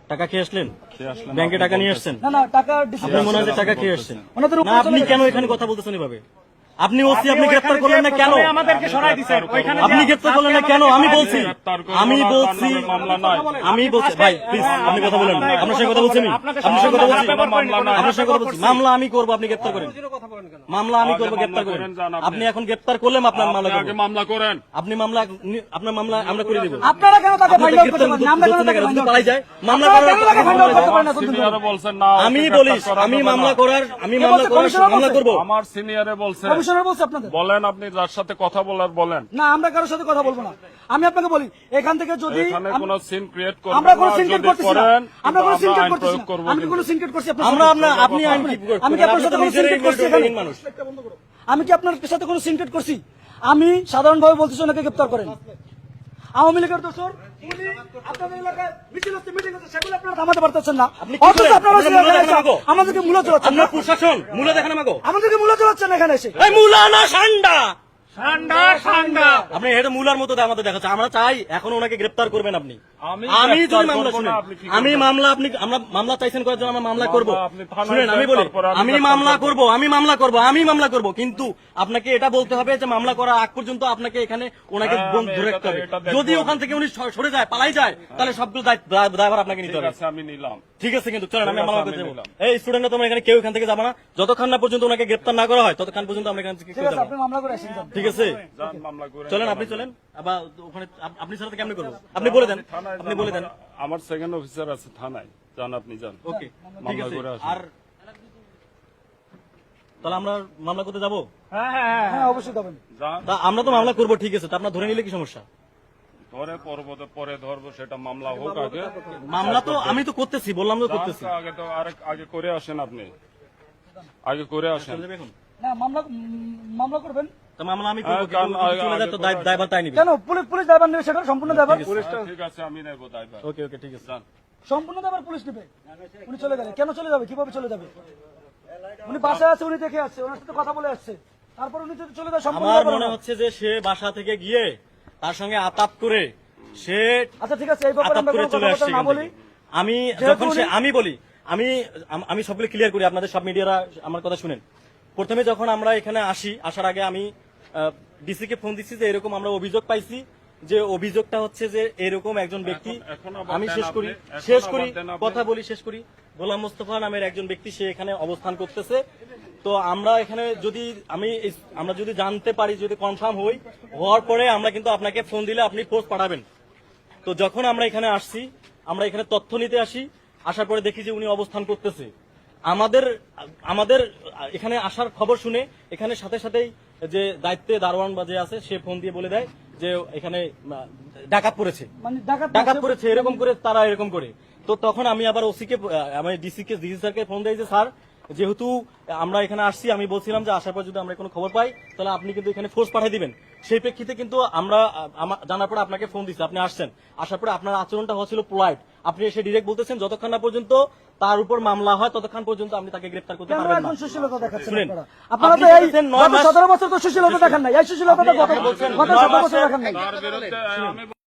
টাকা খেয়ে আসলেন? ব্যাংকে টাকা নিয়ে আসছেন? না টাকা আপনি মনে হয় যে টাকা খেয়ে আসছেন না? আপনি কেন এখানে কথা বলতেছেন এভাবে? আপনি ওসি, আপনি গ্রেফতার করলেন না কেন? আমাদেরকে সরাই দিচ্ছেন ওইখানে। আপনি গ্রেফতার করলেন না কেন? আমি বলছি ভাই প্লিজ আপনি কথা বলেন না। আপনার সঙ্গে কথা বলছি আমি, আপনার সঙ্গে কথা বলছি, আপনার সঙ্গে কথা বলছি। মামলা আমি করবো, আপনি গ্রেফতার করেন। মামলা আমি করবো, গ্রেফতার করেন। আপনি এখন গ্রেফতার করলেন, আপনার মামলা করবো। মামলা করেন, আপনি মামলা, আপনার মামলা আমরা করে দিব। আপনারা কেন তাকে ফাইন্ড আউট করতে পারেন না? আমরা কেন তাকে ফাইন্ড আউট পালাই যায় মামলা আপনারা করার? কেন তাকে ফাইন্ড আউট করতে পারেন না? সিনিয়রে বলছেন না, আমি বলিস আমি মামলা করার, আমি মামলা করবো। আমার সিনিয়রে বলছে, কমিশনার বলছে আপনাদের। বলেন আপনি যার সাথে কথা বলার বলেন। না আমরা কারোর সাথে কথা বলবো না। আমি আপনাকে বলি এখান থেকে যদি এখানে কোনো সিন ক্রিয়েট করবেন আমরা কোনো না, সিনকেট যদি করতেছি না, করেন আমরা কোনো সিনকেট আইন করতেছি প্রয়োগ না। করব। আমি কি কোনো সিনকেট করছি আপনার আমরা সাথে? আপনি আইন কি করবেন? আমি কি আপনার সাথে কোনো সিনকেট করছি এখানে? মানুষ আমি কি আপনার সাথে কোনো সিনকেট করছি? আমি সাধারণভাবে বলতেছি ওনাকে গ্রেফতার করেন। আওয়ামী লীগের দোষর উনি আপনাদের এলাকায় মিছিল হচ্ছে, মিটিং হচ্ছে, সেগুলো আপনারা থামাতে পারতেছেন না। অথচ আপনারা আমাদেরকে মূল্য চলাচ্ছেন না। আপনার প্রশাসন মূল্য দেখেন আমাকে, আমাদেরকে মূল্য চলাচ্ছেন এখানে এসে। এই মূলা না সান্ডা, ঠান্ডা ঠান্ডা। আপনি এটা মূলার মতো আমাদের দেখাচ্ছে। আমরা চাই এখন ওনাকে গ্রেফতার করবেন আপনি। আমি গ্রেফতার যদি মামলা করবো শুনেন, না, আপনি কি আমি করবেন? মামলা, আপনি আমরা মামলা চাইছেন করার জন্য, আমরা মামলা করবো। আপনি থানায় শুনেন আমি যান, বলি তারপর আমি আমি গ্রেফতার মামলা করবো। করব, আমি মামলা করব, কিন্তু আপনাকে এটা বলতে হবে যে মামলা করার আগ পর্যন্ত আপনাকে এখানে ওনাকে হ্যাঁ, বন্ধ আমি ধরে এটা রাখতে হবে। দেখবো। যদি ওখান থেকে উনি সরে যায়, পালাই যায়, তাহলে সবগুলো দায়ভার আপনাকে নিতে ঠিক হবে। আছে, আমি নিলাম। ঠিক আছে, কিন্তু চলেন আমি ঠিক আছে, মামলা আমি করতে যাবো। নিলাম। এই স্টুডেন্টরা তোমরা এখানে কেউ এখান থেকে যাবে না যতক্ষণ না পর্যন্ত ওনাকে গ্রেফতার না করা হয়, ততক্ষণ পর্যন্ত আমরা এখান থেকে ঠিক কেউ আছে, যাবো আপনি না। মামলা করে আসেন। ঠিক আছে, যান, মামলা করে চলেন আপনি চলেন। আবার ওখানে আপনি ছাড়া তো কেমনে করবো? আপনি বলে দেন, থানায় আপনি যান, বলে দেন। আমার সেকেন্ড অফিসার আছে থানায়, যান আপনি যান। ওকে, ঠিক মামলা আছে। করে আসুন। আর তাহলে আমরা মামলা করতে যাবো? হ্যাঁ হ্যাঁ হ্যাঁ অবশ্যই যাবেন। যান, তা আমরা তো মামলা করবো, ঠিক আছে। তা আপনার ধরে নিলে কি সমস্যা? ধরে পর্বতে পরে ধরবো, সেটা মামলা হোক আগে। মামলা তো আমি তো করতেছি, বললাম তো করতেছি। যান, আগে তো আগে করে আসেন, আপনি আগে করে আসেন। চলে যাবে এখন? না মামলা করবেন। তা মামলা আমি করবো, হ্যাঁ, কিন্তু কারণ চলে যায় তো দায়ভার তাই নিবে। কেন পুলিশ দায়ভার নেবে? সেটা সম্পূর্ণ দায়ভার ঠিক আছে, আমি নেবো দায়ভার। ওকে ওকে, ঠিক আছে। যান। সম্পূর্ণ দায়ভার পুলিশ নেবে। উনি চলে গেলে কেন চলে যাবে? কিভাবে চলে যাবে? উনি বাসায় আছে, উনি দেখে আসছে, ওনার সাথে কথা বলে আসছে, তারপর উনি যদি চলে যায় সম্পূর্ণ আমার দায়ভার মনে ওনার। হচ্ছে যে সে বাসা থেকে গিয়ে তার সঙ্গে আতাপ করে সে আচ্ছা ঠিক আছে, এই ব্যাপারে আতাপ আমরা করে কোনো চলে আসছে কথা না এখান বলি। থেকে। আমি যেহেতু যখন উনি- আমি বলি, আমি সবগুলো ক্লিয়ার করি, আপনাদের সব মিডিয়ারা আমার কথা শুনেন। প্রথমে যখন আমরা এখানে আসার আগে আমি ডিসি কে ফোন দিচ্ছি যে এরকম আমরা অভিযোগ পাইছি, যে অভিযোগটা হচ্ছে যে এরকম একজন ব্যক্তি, এখন আবার আমি দেন শেষ আপনি, করি এখন আবার দেন আপনি। কথা বলি, শেষ করি। গোলাম মোস্তফা নামের একজন ব্যক্তি সে এখানে অবস্থান করতেছে। তো আমরা এখানে আমরা যদি জানতে পারি, যদি কনফার্ম হওয়ার পরে আমরা কিন্তু আপনাকে ফোন দিলে আপনি ফোর্স পাঠাবেন। তো যখন আমরা এখানে আসছি, আমরা এখানে তথ্য নিতে আসার পরে দেখি যে উনি অবস্থান করতেছে। আমাদের এখানে আসার খবর শুনে এখানে সাথে সাথেই যে দায়িত্বে দারোয়ান বা যে আছে সে ফোন দিয়ে বলে দেয় যে এখানে ডাকাত পড়েছে, মানে ডাকাত পড়েছে, এরকম করে তারা এরকম করে। তো তখন আমি আবার ওসিকে, আমি ডিসি স্যারকে ফোন দিই যে স্যার, যেহেতু আমরা এখানে আসছি, আমি বলছিলাম যে আসার পর যদি আমরা কোনো খবর পাই তাহলে আপনি কিন্তু এখানে ফোর্স পাঠিয়ে দিবেন। সেই প্রেক্ষিতে কিন্তু আমরা জানার পরে আপনাকে ফোন দিচ্ছি, আপনি আসছেন। আসার পরে আপনার আচরণটা হচ্ছিল পোলাইট, আপনি এসে ডিরেক্ট বলতেছেন যতক্ষণ না পর্যন্ত তার উপর মামলা হয় ততক্ষণ পর্যন্ত আপনি তাকে গ্রেফতার করতে কেন পারবেন এখন না। সুশীলতা দেখাচ্ছেন শুনেন, আপনারা? আপনি তো এই বলছেন 9 গত মাস 17 বছর তো সুশীলতা দেখান নাই। এই সুশীলতা তো গত বলছেন 17 9 বছর মাসে দেখান নাই। তার বিরুদ্ধে আমি